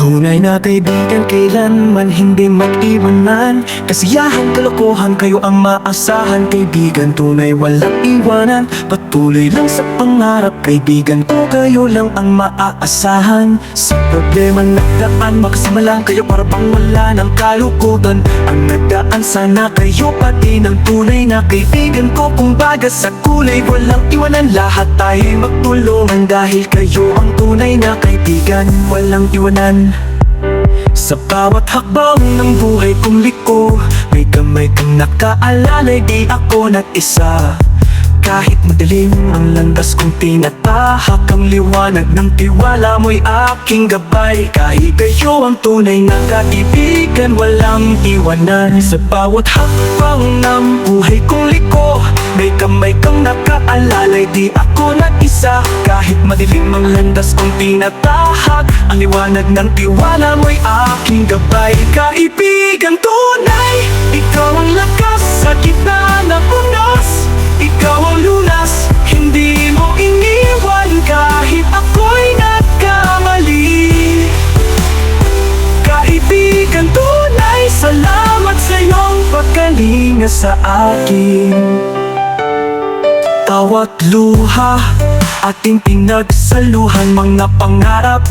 Tunay na kaibigan kailanman hindi mag-iwanan. Kasiyahan, kalokohan, kayo ang maasahan. Kaibigan tunay walang iwanan. Patuloy lang sa pangarap. Kaibigan ko kayo lang ang maaasahan. Sa problema nagdaan, makasama lang kayo para bang wala ng kalukutan. Ang nagdaan sana kayo pati ng tunay na kaibigan ko. Kumbaga sa kulay walang iwanan. Lahat tayo'y magtulungan dahil kayo ang tunay na kaibigan. Walang iwanan. Sa bawat hakbang ng buhay kong liko, may kamay kang nakaalalay, di ako nag-isa. Kahit madilim ang landas kong tinatahak, ang liwanag ng tiwala mo'y aking gabay. Kahit kayo ang tunay na kaibigan, walang iwanan. Sa bawat hakbang ng buhay kong liko, may kamay kang nakaalalay, di ako nag-isa. Kahit madilim ang landas kong tinatahak, ang liwanag ng tiwala mo'y aking gabay. Kaibigan tunay, ikaw ang lakas sa gitna ng unos. Ikaw ang lunas, hindi mo iniwan kahit ako'y nagkamali. Kaibigan tunay, salamat sa iyong pagkalinga sa akin. Bawat luha, ating pinagsaluhan, mga pangarap,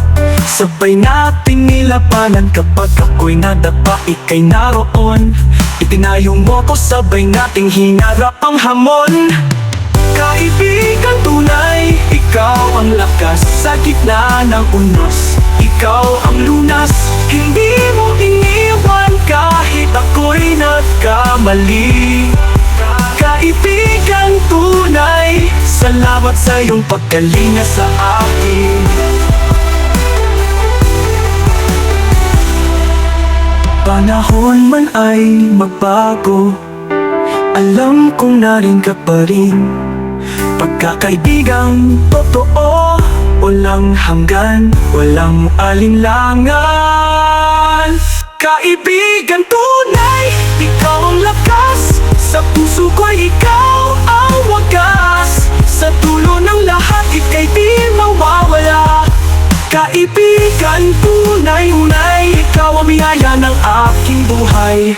sabay nating nilabanan. Kapag ako'y nadapa, ika'y naroon. Itinayong mo ko, sabay nating hinarap ang hamon. Kaibigan tunay, ikaw ang lakas sa gitna ng unos. Ikaw ang lunas, hindi mo iniwan kahit ako'y nagkamali. Kaibigan tunay, salamat sa iyong pagkalinga sa akin. Panahon man ay magbago, alam kong narin ka pa rin. Pagkakaibigang totoo, walang hanggan, walang alinlangan. Kaibigan tunay, ikaw ang lakas, sa puso ko'y ikaw ang wagas. Sa dulo ng lahat, ika'y di mawawala. Kaibigan tunay, ikaw ang biyaya ng aking buhay.